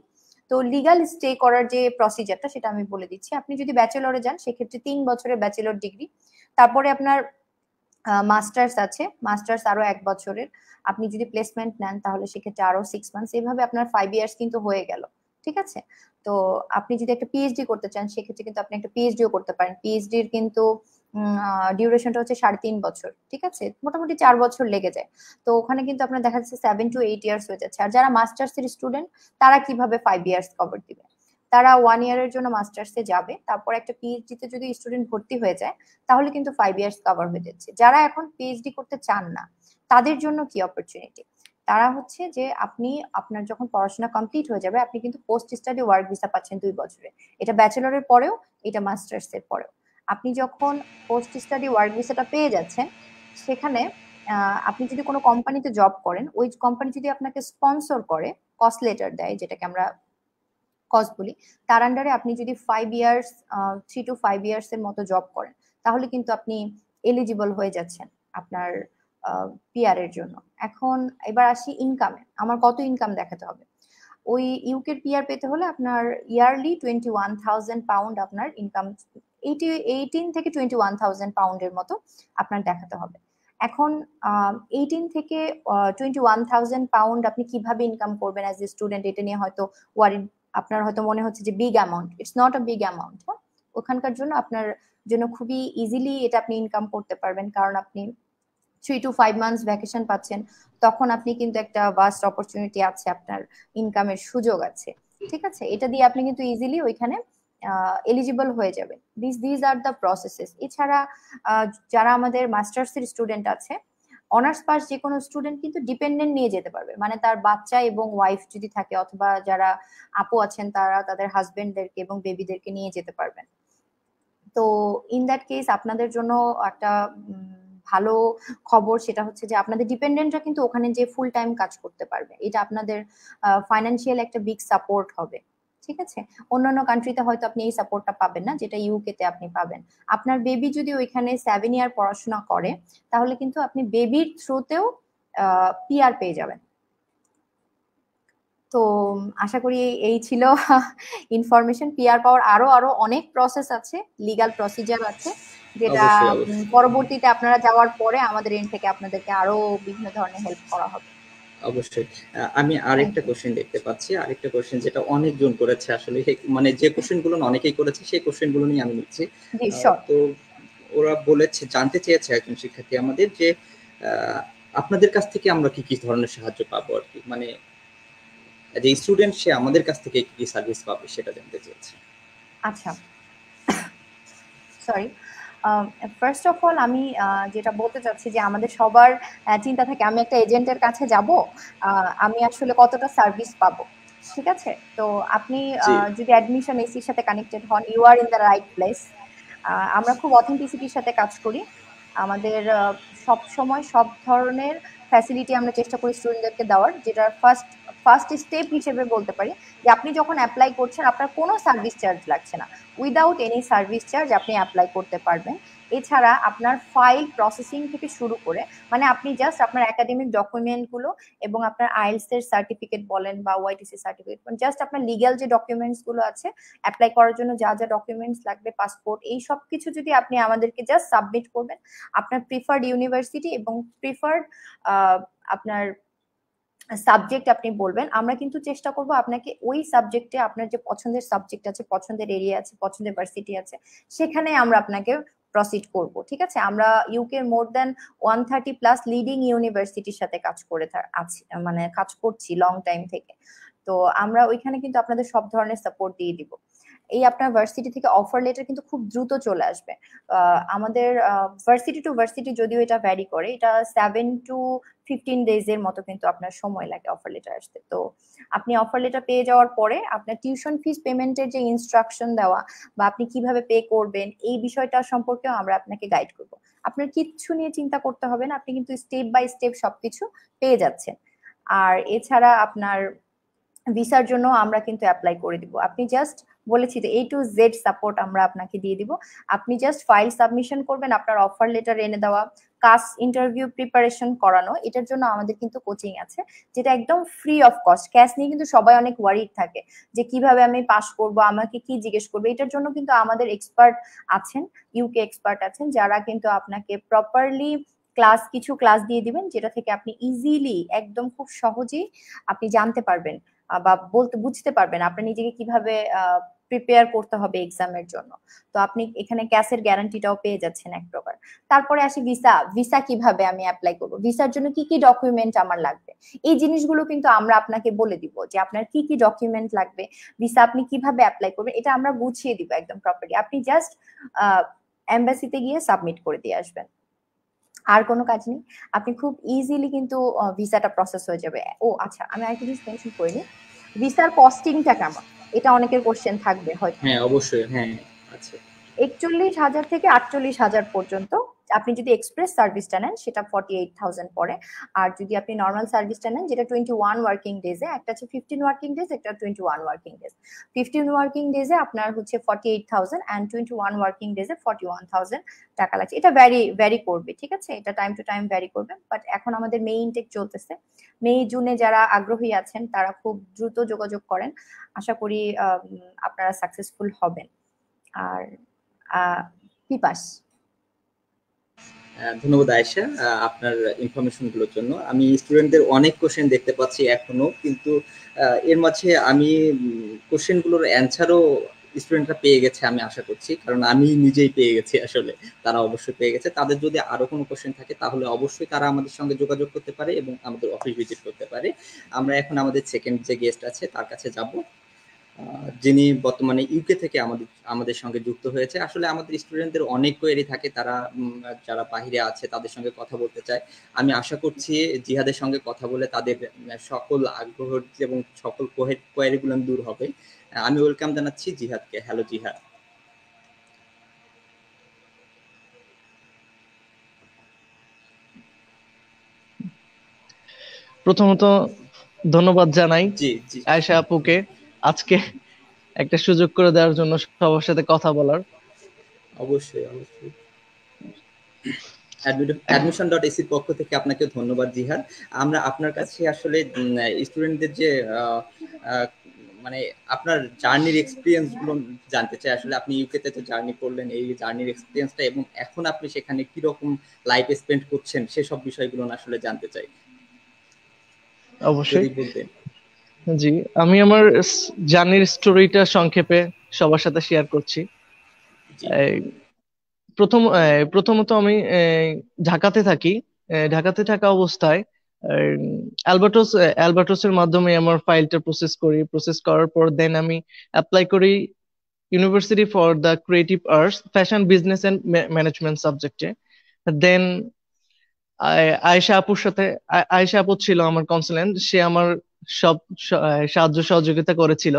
তো লিগাল স্টে করার যে প্রসিজারটা সেটা আমি বলে দিচ্ছি। আপনি যদি ব্যাচেলরে যান সেক্ষেত্রে 3 বছরের ব্যাচেলর ডিগ্রি, তারপরে আপনার মাস্টার্স আছে, মাস্টার্স আরো 1 বছরের। আপনি যদি প্লেসমেন্ট নেন তাহলে সেক্ষেত্রে আরো 6 মান্থস, এইভাবে আপনার 5 ইয়ার্স কিন্তু হয়ে গেল, ঠিক আছে? তো আপনি যদি একটা পিএইচডি করতে চান সেক্ষেত্রে কিন্তু আপনি একটা পিএইচডিও করতে পারেন। পিএইচডির কিন্তু ডিউরেশনটা হচ্ছে 3.5 বছর, ঠিক আছে, মোটামুটি 4 বছর লেগে যায়। তো ওখানে কিন্তু আপনার দেখা যাচ্ছে 7 to 8 ইয়ার্স হয়ে যাচ্ছে। আর যারা মাস্টার্সের স্টুডেন্ট তারা কিভাবে 5 ইয়ার্স কভার দিবে? তারা 1 ইয়ারের জন্য মাস্টার্সে যাবে, তারপর একটা পিএইচডি তে যদি স্টুডেন্ট ভর্তি হয়ে যায় তাহলে কিন্তু 5 ইয়ার্স কভার হয়ে যাচ্ছে। যারা এখন পিএইচডি করতে চান না তাদের জন্য কি অপরচুনিটি? তারা হচ্ছে যে আপনি আপনার যখন পড়াশোনা কমপ্লিট হয়ে যাবে আপনি কিন্তু পোস্ট স্টাডি ওয়ার্ক ভিসা পাচ্ছেন 2 বছরে। এটা ব্যাচেলরের পরেও, এটা মাস্টার্সের পরেও। আপনি যখন পোস্ট স্টাডি ওয়ার্ক ভিসাটা পেয়ে যাচ্ছেন সেখানে আপনি যদি কোনো কোম্পানিতে জব করেন, ওই কোম্পানি যদি আপনাকে স্পন্সর করে, কস্ট লেটার দেয় যেটাকে আমরা কস্ট বলি, তার আন্ডারে আপনি যদি 5 ইয়ার্স 3 to 5 ইয়ার্স এর মতো জব করেন তাহলে কিন্তু আপনি এলিজিবল হয়ে যাচ্ছেন আপনার পিআর এর জন্য। এখন এবার আসি ইনকামে, আমার কত ইনকাম দেখাতে হবে? ওই ইউকের পিআর পেতে হলে আপনার ইয়ারলি 21,000 পাউন্ড আপনার ইনকাম, 18 থেকে 21,000 পাউন্ডের মতো আপনার দেখাতে হবে। এখন 18 থেকে 21,000 পাউন্ড আপনি কিভাবে ইনকাম করবেন অ্যাজ এ স্টুডেন্ট, এটা নিয়ে হয়তো ওয়ারি, আপনার হয়তো মনে হচ্ছে যে big amount. It's not a big amount. ওখানকার জন্য আপনার জন্য খুবই ইজিলি এটা আপনি ইনকাম করতে পারবেন, কারণ আপনি 3 to 5 মান্থস ভ্যাকেশন পাচ্ছেন, তখন আপনি কিন্তু একটা ভাস্ট অপরচুনিটি আছে, আপনার ইনকামের সুযোগ আছে, ঠিক আছে। এটা দিয়ে আপনি কিন্তু ইজিলি ওইখানে এলিজিবল হয়ে যাবেন। This are the processes. এছাড়া যারা আমাদের মাস্টার্সের স্টুডেন্ট আছে, অনার্স পাস যে কোনো স্টুডেন্ট কিন্তু ডিপেন্ডেন্ট নিয়ে যেতে পারবে, মানে তার বাচ্চা এবং ওয়াইফ যদি থাকে, অথবা যারা আপু আছেন তারা তাদের হাজবেন্ডদেরকে এবং বেবিদেরকে নিয়ে যেতে পারবেন। তো ইন দ্যাট কেস আপনাদের জন্য একটা ভালো খবর, সেটা হচ্ছে যে আপনাদের ডিপেন্ডেন্টরা কিন্তু ওখানে যে ফুল টাইম কাজ করতে পারবে। এটা আপনাদের ফাইন্যান্সিয়াল একটা বিগ সাপোর্ট হবে, ঠিক আছে। অন্যান্য কান্ট্রিতে হয়তো আপনি এই সাপোর্টটা পাবেন না যেটা ইউকে তে আপনি পাবেন। আপনার বেবি যদি ওইখানে 7 ইয়ার পড়াশোনা করে তাহলে কিন্তু আপনি বেবির থ্রুতেও পিআর পেয়ে যাবেন। তো আশা করি এই ছিল ইনফরমেশন। পিআর পাওয়ার আরো আরো অনেক প্রসেস আছে, লিগ্যাল প্রসিজার আছে, যেটা পরবর্তীতে আপনারা যাওয়ার পরে আমাদের এন্ড থেকে আপনাদেরকে আরো বিভিন্ন ধরনের হেল্প করা হবে। অবশ্যই। আমি আরেকটা কোশ্চেন দেখতে পাচ্ছি, আরেকটা কোশ্চেন যেটা অনেকজন করেছে আসলে, মানে যে কোশ্চেনগুলো অনেকেই করেছে সেই কোশ্চেনগুলো নিয়ে আমি নিচ্ছি। তো ওরা বলেছে, জানতে চেয়েছে একজন শিক্ষার্থী আমাদের যে আপনাদের কাছ থেকে আমরা কি কি ধরনের সাহায্য পাবো আর কি, মানে যে স্টুডেন্ট সে আমাদের কাছ থেকে কি কি সার্ভিস পাবে সেটা জানতে চেয়েছে। আচ্ছা, সরি, ফার্স্ট অফ অল আমি যেটা বলতে চাচ্ছি যে আমাদের সবার চিন্তা থাকে আমি একটা এজেন্টের কাছে যাব, আমি আসলে কতটা সার্ভিস পাবো, ঠিক আছে। তো আপনি যদি অ্যাডমিশন এসির সাথে কানেক্টেড হন, you are in the right place. আমরা খুব অথেন্টিসিটির সাথে কাজ করি। আমাদের সব সময় সব ধরনের ফ্যাসিলিটি আমরা চেষ্টা করি স্টুডেন্টদেরকে দেওয়ার, যেটা ফার্স্ট স্টেপ হিসেবে বলতে পারি যে আপনি যখন অ্যাপ্লাই করছেন আপনার কোনো সার্ভিস চার্জ লাগছে না, উইদাউট এনি সার্ভিস চার্জ আপনি অ্যাপ্লাই করতে পারবেন। এছাড়া আপনার ফাইল প্রসেসিং থেকে শুরু করে, মানে আপনি জাস্ট আপনার একাডেমিক ডকুমেন্টগুলো এবং আপনার আইএলটিএস এর সার্টিফিকেট বলেন বা ওয়াইটিসি সার্টিফিকেট, জাস্ট আপনার লিগ্যাল যে ডকুমেন্টস গুলো আছে অ্যাপ্লাই করার জন্য যা যা ডকুমেন্টস লাগবে, পাসপোর্ট, এই সব কিছু যদি আপনি আমাদেরকে জাস্ট সাবমিট করবেন, আপনার প্রিফার্ড ইউনিভার্সিটি এবং প্রিফার্ড আপনার সাবজেক্ট আপনি বলবেন, আমরা কিন্তু চেষ্টা করব আপনাকে ওই সাবজেক্টে আপনার যে পছন্দের সাবজেক্ট আছে, পছন্দের এরিয়া আছে, পছন্দের ভার্সিটি আছে, সেখানে আমরা আপনাকে প্রসিড করব, ঠিক আছে। আমরা ইউকে মোর দ্যান 130+ লিডিং ইউনিভার্সিটির সাথে কাজ করে আছি, মানে কাজ করছি লং টাইম থেকে। তো আমরা ওইখানে কিন্তু আপনাদের সব ধরনের সাপোর্ট দিয়ে দিব। এই আপনার ভার্সিটি থেকে অফার লেটার কিন্তু খুব দ্রুত চলে আসবে। আমাদের ভার্সিটি টু ভার্সিটি যদিও এটা ভ্যারি করে, এটা 7 to 15 ডেজ এর মতো কিন্তু আপনার সময় লাগে অফার লেটার আসতে। তো আপনি অফার লেটার পেয়ে যাওয়ার পরে আপনার টিউশন ফিস পেমেন্টের যে ইনস্ট্রাকশন দেওয়া বা আপনি কিভাবে পে করবেন এই বিষয়টা সম্পর্কেও আমরা আপনাকে গাইড করব। আপনার কিচ্ছু নিয়ে চিন্তা করতে হবে না, আপনি কিন্তু স্টেপ বাই স্টেপ সবকিছু পেয়ে যাচ্ছেন। আর এছাড়া আপনার ভিসার জন্য আমরা কিন্তু অ্যাপ্লাই করে দিব। আপনি জাস্ট বলেছি যে A to Z সাপোর্ট আমরা আপনাকে দিয়ে দিব। আপনি জাস্ট ফাইল সাবমিশন করবেন, আপনার অফার লেটার এনে দেওয়া, কাস্ট ইন্টারভিউ প্রিপারেশন করানো, এটার জন্য আমাদের কিন্তু কোচিং আছে যেটা একদম ফ্রি অফ কস্ট। ক্যাশ নিয়ে কিন্তু সবাই অনেক ওয়ারিড থাকে যে কিভাবে আমি পাস করব, আমাকে কি জিজ্ঞেস করবে, এটার জন্য কিন্তু আমাদের এক্সপার্ট আছেন, ইউকে এক্সপার্ট আছেন, যারা কিন্তু আপনাকে প্রপারলি কিছু ক্লাস দিয়ে দিবেন, যেটা থেকে আপনি ইজিলি একদম খুব সহজেই আপনি জানতে পারবেন বা বুঝতে পারবেন আপনার নিজেকে কিভাবে প্রিপেয়ার করতে হবে এক্সামের জন্য। তো আপনি এখানে ক্যাশের গ্যারান্টিটাও পেয়ে যাচ্ছেন এক প্রকার। তারপরে আসি ভিসা। ভিসা কিভাবে আমি অ্যাপ্লাই করব, ভিসার জন্য কি কি ডকুমেন্ট আমার লাগবে, এই জিনিসগুলো কিন্তু আমরা আপনাকে বলে দিব যে আপনার কি কি ডকুমেন্ট লাগবে, ভিসা আপনি কিভাবে অ্যাপ্লাই করবেন, এটা আমরা গুছিয়ে দিব একদম প্রপারলি। আপনি জাস্ট এমবাসিতে গিয়ে সাবমিট করে দিয়ে আসবেন, আর কোনো কাজ নেই। আপনি খুব ইজিলি কিন্তু ভিসাটা প্রসেস হয়ে যাবে। ও আচ্ছা, আমি আরেকটা জিনিস মেনশন করিনি, ভিসার কস্টিংটা কেমন, এটা অনেকের কোশ্চেন থাকবে হয়তো। হ্যাঁ অবশ্যই, হ্যাঁ আচ্ছা। ৪১,০০০ থেকে ৪৮,০০০ পর্যন্ত। আপনি যদি এক্সপ্রেস সার্ভিসটা নেন সেটা 48,000 পড়ে। আর যদি আপনি নর্মাল সার্ভিসটা নেন, যেটা 21 ওয়ার্কিং ডেজে, একটা হচ্ছে 15 ওয়ার্কিং ডেজ, একটা 21 ওয়ার্কিং ডেজ। 15 ওয়ার্কিং ডেজে আপনার হচ্ছে 48,000 অ্যান্ড 21 ওয়ার্কিং ডেজে 41,000 টাকা লাগছে। এটা ভ্যারি করবে, ঠিক আছে, এটা টাইম টু টাইম ভ্যারি করবে। বাট এখন আমাদের মে ইনটেক চলতেছে, মে জুনে যারা আগ্রহী আছেন তারা খুব দ্রুত যোগাযোগ করেন, আশা করি আপনারা সাকসেসফুল হবেন। আর পিপাস, ধন্যবাদ আয়েশা আপনার ইনফরমেশন গুলোর জন্য। আমি স্টুডেন্টদের অনেক কোশ্চেন দেখতে পাচ্ছি এখনো, কিন্তু এর মাঝে আমি কোশ্চেন গুলোর অ্যান্সারও স্টুডেন্টরা পেয়ে গেছে আমি আশা করছি, কারণ আমি নিজেই পেয়ে গেছি, আসলে তারা অবশ্যই পেয়ে গেছে। তাদের যদি আরো কোনো কোশ্চেন থাকে তাহলে অবশ্যই তারা আমাদের সঙ্গে যোগাযোগ করতে পারে এবং আমাদের অফিস ভিজিট করতে পারে। আমরা এখন আমাদের সেকেন্ড যে গেস্ট আছে তার কাছে যাব, যিনি বর্তমানে ইউকে থেকে আমাদের সঙ্গে যুক্ত হয়েছে। আসলে আমাদের স্টুডেন্টদের অনেক কোয়েরি থাকে, তারা যারা বাহিরে আছে তাদের সঙ্গে কথা বলতে চায়। আমি আশা করছি জিহাদের সঙ্গে কথা বলে তাদের সকল আগ্রহ এবং সকল কোয়েরিগুলো দূর হবে। আমি ওয়েলকাম জানাচ্ছি জিহাদকে। হ্যালো জিহাদ। প্রথমত ধন্যবাদ জানাই জি জি, আয়েশা আপুকে আজকে একটা সুযোগ করে দেওয়ার জন্য সবার সাথে কথা বলার। অবশ্যই অবশ্যই। admission.ac-র পক্ষ থেকে আপনাকে ধন্যবাদ জিহাদ। আমরা আপনার কাছে আসলে স্টুডেন্টদের যে মানে আপনার জার্নির এক্সপিরিয়েন্স গুলো জানতে চাই। আসলে আপনি ইউকেতে তো জার্নি করলেন, এই জার্নির এক্সপিরিয়েন্সটা এবং এখন আপনি সেখানে কি রকম লাইফ স্পেন্ড করছেন সেসব বিষয়গুলো আসলে জানতে চাই, অবশ্যই। যদি বলতেন। জি, আমি আমার জার্নির স্টোরিটা সংক্ষেপে সবার সাথে শেয়ার করছি। প্রথমত আমি ঢাকাতে থাকি। ঢাকাতে থাকা অবস্থায় অ্যালবার্টোসের মাধ্যমে আমার ফাইলটা প্রসেস করার পর দেন আমি অ্যাপ্লাই করি university for the creative arts fashion business and management সাবজেক্টে। দেন আয়েশা আপু ছিল আমার কনসালটেন্ট, সে আমার সব সাহায্য সহযোগিতা করেছিল।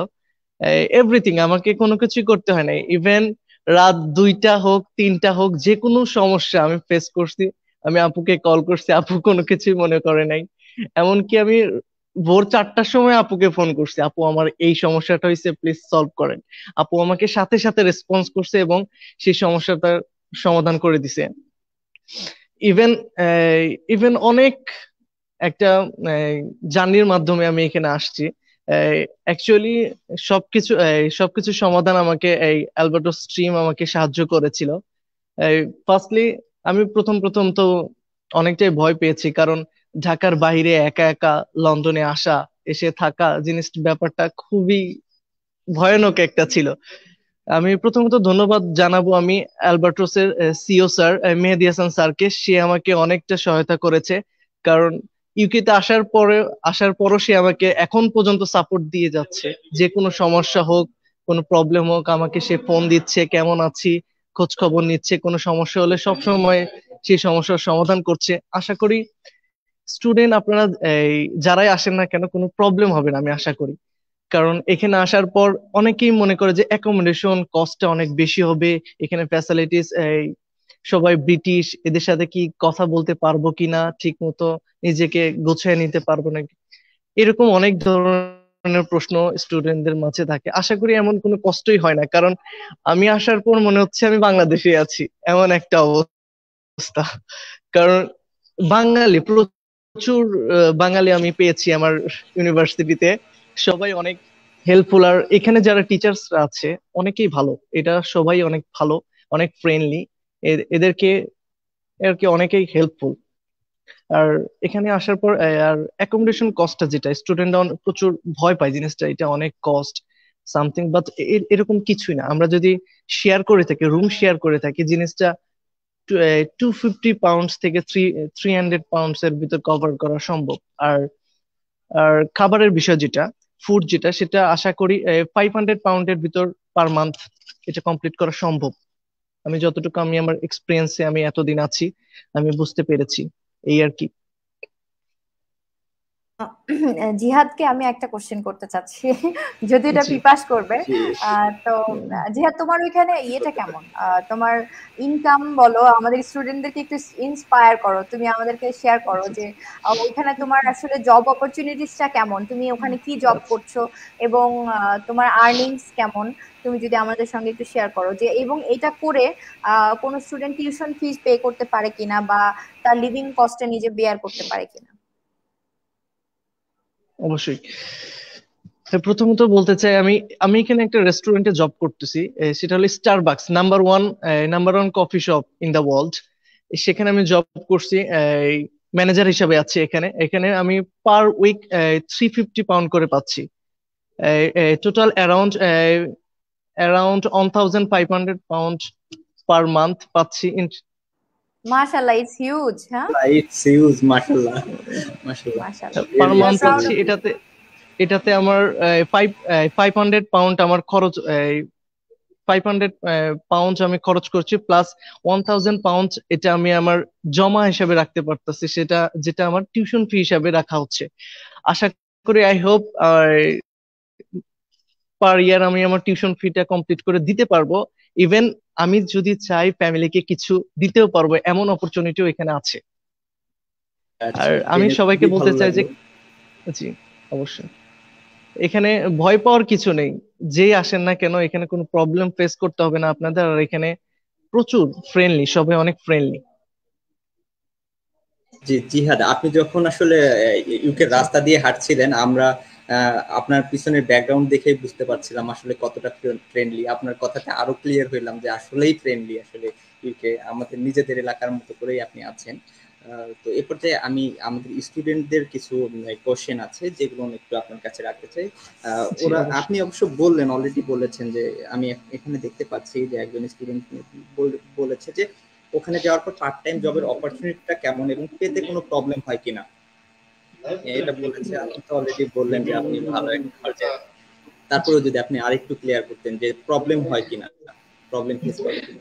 এভরিথিং, আমাকে কোনো কিছুই করতে হয় নাই। ইভেন রাত 2টা হোক 3টা হোক, যে কোনো সমস্যা আমি ফেস করছি, আমি আপুকে কল করছি, আপু কোনো কিছুই মনে করে নাই। এমনকি আমি ভোর 4টার সময় আপুকে ফোন করছি, আপু আমার এই সমস্যাটা হয়েছে, প্লিজ সলভ করেন। আপু আমাকে সাথে সাথে রেসপন্স করছে এবং সেই সমস্যাটার সমাধান করে দিছে। ইভেন ইভেন অনেক একটা জার্নির মাধ্যমে আমি এখানে আসছি। অ্যাকচুয়ালি সবকিছু সমাধান আমাকে এই অ্যালবার্টো স্ট্রিম আমাকে সাহায্য করেছিল। ফার্স্টলি আমি প্রথম তো অনেকটাই ভয় পেয়েছি, কারণ ঢাকার বাইরে একা একা লন্ডনে আসা, এসে থাকা ব্যাপারটা খুবই ভয়ানক একটা ছিল। আমি প্রথমত ধন্যবাদ জানাবো আমি অ্যালবার্টোসের সিও স্যার মেহেদী হাসান স্যারকে। সে আমাকে অনেকটা সহায়তা করেছে, কারণ ইউকেতে আসার পরও সে আমাকে এখন পর্যন্ত সাপোর্ট দিয়ে যাচ্ছে। যে কোনো সমস্যা হোক, কোনো প্রবলেম হোক, আমাকে সে ফোন দিচ্ছে, কেমন আছি খোঁজ খবর নিচ্ছে, কোনো সমস্যা হলে সব সময় সেই সমস্যার সমাধান করছে। আশা করি স্টুডেন্ট আপনারা যারাই আসেন না কেন কোনো প্রবলেম হবে না আমি আশা করি। কারণ এখানে আসার পর অনেকেই মনে করে যে অ্যাকোমোডেশন কস্টটা অনেক বেশি হবে, এখানে ফ্যাসিলিটিস সবাই ব্রিটিশ, এদের সাথে কি কথা বলতে পারবো কিনা, ঠিক মতো নিজেকে গোছায় নিতে পারবো নাকি, এরকম অনেক ধরনের প্রশ্ন স্টুডেন্টদের মাঝে থাকে। আশা করি এমন কোনো কষ্টই হয় না, কারণ আমি আসার পর মনে হচ্ছে আমি বাংলাদেশে আছি, এমন একটা অবস্থা। কারণ বাঙালি প্রচুর বাঙালি আমি পেয়েছি আমার ইউনিভার্সিটিতে, সবাই অনেক হেল্পফুল। আর এখানে যারা টিচার্সরা আছে অনেকেই ভালো, এটা সবাই অনেক ভালো, অনেক ফ্রেন্ডলি, এদেরকে অনেকেই হেল্পফুল। আর এখানে আসার পর আর অ্যাকোমোডেশন কস্টটা যেটা স্টুডেন্টরা প্রচুর ভয় পায় জিনিসটা, এটা অনেক কস্ট। সামথিং, বাট এরকম কিছুই না। আমরা যদি শেয়ার করে থাকি, রুম শেয়ার করে থাকি, জিনিসটা 250 পাউন্ডস থেকে 300 এর ভিতর কভার করা সম্ভব। আর আর খাবারের বিষয় যেটা, ফুড যেটা, সেটা আশা করি 500 পাউন্ডের ভিতর পার মান্থ এটা কমপ্লিট করা সম্ভব। আমি যতটুকু আমি আমার এক্সপিরিয়েন্সে আমি এতদিন আছি আমি বুঝতে পেরেছি, এই আর কি। জিহাদকে আমি একটা কোশ্চেন করতে চাচ্ছি, যদি এটা জি পিপাস করবে। জি, তো জিহাদ, তোমার ওইখানে ইয়েটা কেমন? তোমার ইনকাম বলো, আমাদের স্টুডেন্টদেরকে একটু ইন্সপায়ার করো, তুমি আমাদেরকে শেয়ার করো আচ্ছা যে ওইখানে তোমার আসলে জব অপরচুনিটিসটা কেমন, তুমি ওখানে কি জব আচ্ছা। করছো, এবং তোমার আর্নিংস কেমন, তুমি যদি আমাদের সঙ্গে একটু শেয়ার করো যে, এবং এটা করে কোনো স্টুডেন্ট টিউশন ফিস পে করতে পারে কিনা, বা তার লিভিং কস্টটা নিজে বেয়ার করতে পারে কিনা। অবশ্যই। তো প্রথমত বলতে চাই, আমি আমি এখানে একটা রেস্টুরেন্টে জব করতেছি, সেটা হলো Starbucks, number one coffee shop in the world. সেখানে আমি জব করছি, ম্যানেজার হিসাবে আছি এখানে। এখানে আমি পার উইক 350 পাউন্ড করে পাচ্ছি, total around 1500 pound per month পাচ্ছি। মাশাআল্লাহ, ইটস হিউজ। হ্যাঁ, ইটস হিউজ, মাশাআল্লাহ, মাশাআল্লাহ, মাশাআল্লাহ, per really we are month proud পাচ্ছি। Of you. এটাতে আমার 500 পাউন্ড আমার খরচ, 500 পাউন্ড আমি খরচ করছি, প্লাস 1000 পাউন্ড এটা আমি আমার জমা হিসাবে রাখতে পারতেছি, সেটা যেটা আমার টিউশন ফি হিসাবে রাখা হচ্ছে। আশা করি, আই হোপ পার ইয়ার আমি আমার টিউশন ফিটা কমপ্লিট করে দিতে পারবো। ইভেন আমি যদি চাই ফ্যামিলিকে কিছু দিতেও পারবো, এমন অপরচুনিটিও এখানে আছে। আর আচ্ছা, আমি জেনে সবাইকে খুবই বলতে ভালো চাই যে, লাগলো। জি অবশ্যই, এখানে ভয় পাওয়ার কিছু নেই। যেই আসেন না কেন, এখানে কোনো প্রবলেম ফেস করতে হবে না আপনাদের। আর এখানে প্রচুর ফ্রেন্ডলি, সবাই অনেক ফ্রেন্ডলি। জি, জিহাদ, আপনি যখন আসলে ইউকে জি রাস্তা দিয়ে হাঁটছিলেন, আমরা আপনার পিছনের ব্যাকগ্রাউন্ড দেখেই বুঝতে পারছিলাম আসলে কতটা ফ্রেন্ডলি। আপনার কথাতে আরো ক্লিয়ার হইলাম যে আসলেই ফ্রেন্ডলি আসলে ইউকে, আমাদের নিজেদের এলাকার মতো করেই আপনি আছেন। তো এ পর্যায়ে আমি আমাদের স্টুডেন্টদের কিছু কোশ্চেন আছে যেগুলো আমি একটু আপনার কাছে রাখতে চাই। জি ওরা, অবশ্যই। আপনি অবশ্য অলরেডি বলেছেন যে, আমি এখানে দেখতে পাচ্ছি যে একজন স্টুডেন্ট বলেছে যে ওখানে যাওয়ার পর পার্ট টাইম জবের অপরচুনিটিটা কেমন এবং পেতে কোনো প্রবলেম হয় কিনা। এটা বলেছে। আপনি তো অলরেডি বললেন যে আপনি ভালো একটা পর্যায়ে আছেন। তারপরেও যদি আপনি আরেকটু ক্লিয়ার করতেন যে প্রবলেম হয় কিনা, প্রবলেম ফেস করে কিনা।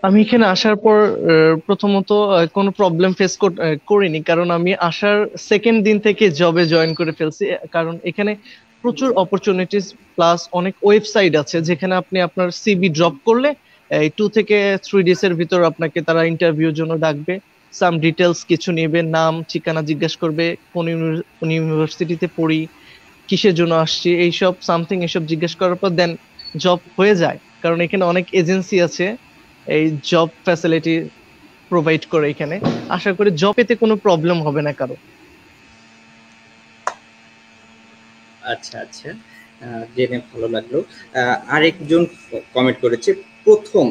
আমি এখানে আসার পর প্রথমত কোনো প্রবলেম ফেস করিনি, কারণ আমি আসার সেকেন্ড দিন থেকে জবে জয়েন করে ফেলছি। কারণ এখানে প্রচুর অপরচুনিটিস, প্লাস অনেক ওয়েবসাইট আছে যেখানে আপনি আপনার সিভি ড্রপ করলে 2 থেকে 3 ডেজ এর ভিতর আপনাকে তারা ইন্টারভিউর জন্য ডাকবে। সাম ডিটেলস কিছু নেবে, নাম ঠিকানা জিজ্ঞাসা করবে, কোন ইউনিভার্সিটিতে পড়ি, কিসের জন্য আসছি, এইসব সামথিং, এসব জিজ্ঞেস করার পর দেন জব হয়ে যায়। কারণ এখানে অনেক এজেন্সি আছে এই জব ফ্যাসিলিটি প্রোভাইড করে এখানে। আশা করি জব পেতে কোনো প্রবলেম হবে না কারো। আচ্ছা, আচ্ছা, জেনে ভালো লাগলো। আরেকজন কমেন্ট করেছে, প্রথম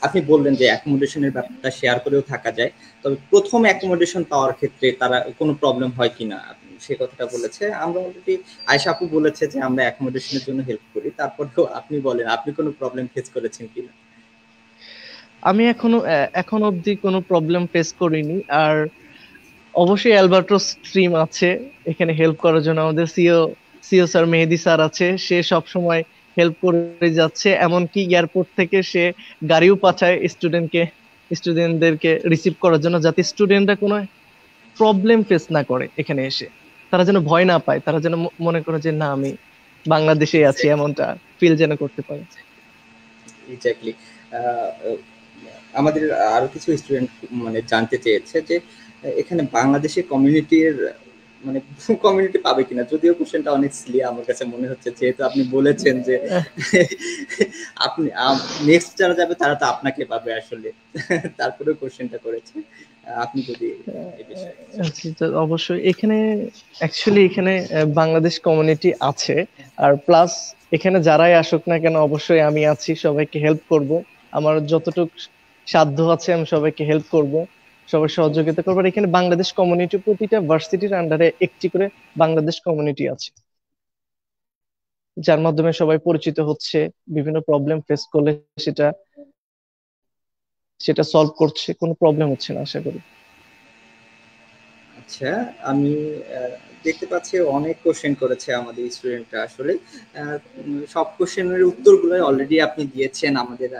আপনি বললেন যে অ্যাকোমোডেশনের ব্যাপারটা শেয়ার করেও থাকা যায়, তবে প্রথম অ্যাকোমোডেশন পাওয়ার ক্ষেত্রে তারা কোনো প্রবলেম হয় কিনা সে কথাটা বলেছে। আমরা অলরেডি, আয়েশা আপু বলেছে যে আমরা অ্যাকোমোডেশনের জন্য হেল্প করি, তারপরেও আপনি বলেন আপনি কোনো প্রবলেম ফেস করেছেন কিনা। আমি এখন অবধি কোনো প্রবলেম ফেস করিনি। আর অবশ্যই অ্যালবার্টোস টিম আছে এখানে হেল্প করার জন্য। আমাদের সিও স্যার মেহেদি স্যার আছে, সে সব সময় হেল্প করে যাচ্ছে। এমনকি এয়ারপোর্ট থেকে সে গাড়িও পাঠায় স্টুডেন্টদেরকে রিসিভ করার জন্য, যাতে স্টুডেন্টরা কোনো প্রবলেম ফেস না করে এখানে এসে। তারা যেন ভয় না পায়, তারা যেন মনে করে যে না, আমি বাংলাদেশে আছি, এমনটা ফিল যেন করতে পারে। এক্স্যাক্টলি। আমাদের আরো কিছু স্টুডেন্ট মানে জানতে চেয়েছে যে এখানে বাংলাদেশের কমিউনিটির মানে কমিউনিটি পাবে কিনা, যদিও কোশ্চেনটা অনেক সিলি আমার কাছে মনে হচ্ছে, যেহেতু আপনি বলেছেন যে আপনি নেক্সট যারা যাবে তারা তো আপনাকে পাবে আসলে। তারপরেও কোশ্চেনটা করেছে, আপনি যদি এই বিষয়ে অবশ্যই এখানে অ্যাকচুয়ালি এখানে বাংলাদেশ কমিউনিটি আছে। আর প্লাস এখানে যারাই আসুক না কেন, অবশ্যই আমি আছি, সবাইকে হেল্প করব। আমার যতটুকু সাধ্য আছে আমি সবাইকে হেল্প করব, সবাই সহযোগিতা করবো। আর এখানে বাংলাদেশ কমিউনিটি, প্রতিটা ভার্সিটির আন্ডারে একটি করে বাংলাদেশ কমিউনিটি আছে। যার মাধ্যমে সবাই পরিচিত হচ্ছে, বিভিন্ন প্রবলেম ফেস করলে সেটা সেটা সলভ করছে, কোনো প্রবলেম হচ্ছে না আশা করি। আচ্ছা, আমি দেখতে পাচ্ছি অনেক কোশ্চেন করেছে আমাদের স্টুডেন্টরা। আসলে সব কোশ্চেনের উত্তরগুলো অলরেডি আপনি দিয়েছেন, আমাদের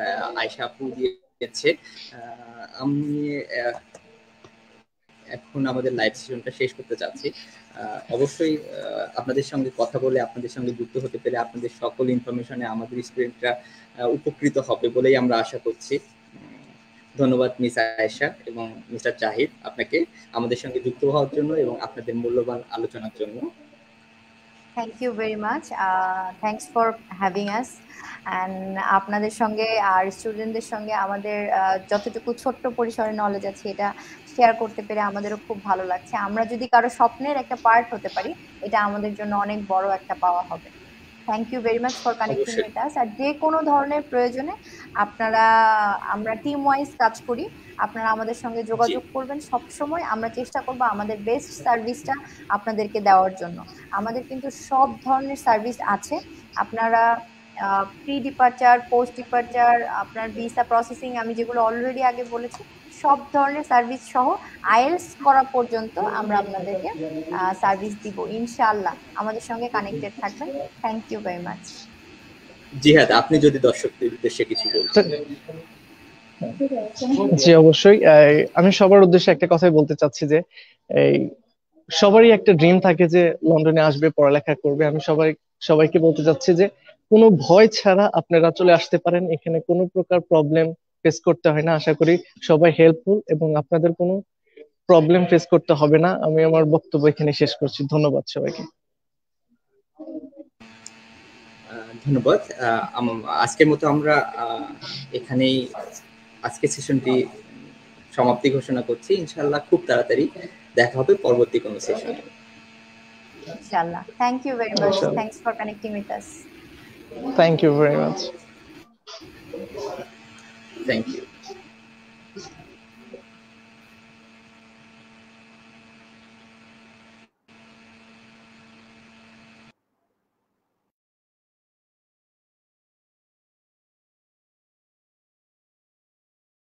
আয়শা আপু দিয়েছে। আমি এখন আমাদের লাইভ সেশনটা শেষ করতে চাচ্ছি। অবশ্যই আপনাদের সঙ্গে কথা বলে, আপনাদের সঙ্গে যুক্ত হতে পেরে, আপনাদের সকল ইনফরমেশনে আমাদের স্টুডেন্টরা উপকৃত হবে বলেই আমরা আশা করছি। ধন্যবাদ মিস আয়েশা এবং মিস্টার জাহিদ, আপনাকে আমাদের সঙ্গে যুক্ত হওয়ার জন্য এবং আপনাদের মূল্যবান আলোচনার জন্য। Thank you very much, thanks for having us. And আপনাদের সঙ্গে আর স্টুডেন্টদের সঙ্গে আমাদের যতটুকু ছোট্ট পরিসরে নলেজ আছে এটা শেয়ার করতে পেরে আমাদেরও খুব ভালো লাগছে। আমরা যদি কারো স্বপ্নের একটা পার্ট হতে পারি, এটা আমাদের জন্য অনেক বড় একটা পাওয়া হবে। Thank you very much for connecting অবশ্যই। With us. আর যে কোনো ধরনের প্রয়োজনে আপনারা, আমরা টিম ওয়াইজ কাজ করি, আপনারা আমাদের সঙ্গে যোগাযোগ করবেন সব সময়। আমরা চেষ্টা করব আমাদের বেস্ট সার্ভিসটা আপনাদেরকে দেওয়ার জন্য। আমাদের কিন্তু সব ধরনের সার্ভিস আছে। আপনারা প্রি ডিপারচার, পোস্ট ডিপারচার, আপনার ভিসা প্রসেসিং, আমি যেগুলো অলরেডি আগে বলেছি, সব ধরনের সার্ভিস সহ আইএলস করা পর্যন্ত আমরা আপনাদেরকে সার্ভিস দিব ইনশাআল্লাহ। আমাদের সঙ্গে কানেক্টেড থাকবেন। Thank you very much. Jihad, আপনি যদি দর্শকদের উদ্দেশ্যে কিছু বলতেন। জি অবশ্যই, আমি সবার উদ্দেশ্যে একটা কথাই বলতে চাচ্ছি যে এই সবারই একটা ড্রিম থাকে যে লন্ডনে আসবে, পড়ালেখা করবে। আমি সবাইকে বলতে চাচ্ছি যে কোনো ভয় ছাড়া আপনারা চলে আসতে পারেন, এখানে কোনো প্রকার প্রবলেম ফেস করতে হয় না। আশা করি সবাই হেল্পফুল এবং আপনাদের কোনো প্রবলেম ফেস করতে হবে না। আমি আমার বক্তব্য এখানে শেষ করছি। ধন্যবাদ সবাইকে। ধন্যবাদ। আজকের মতো আমরা এখানেই আজকের সেশনটি সমাপ্তি ঘোষণা করছি। ইনশাআল্লাহ খুব তাড়াতাড়ি দেখা হবে পরবর্তী কোনো সেশনে। ইনশাআল্লাহ। Thank you very much, thanks for connecting with us. Thank you very much. Thank you.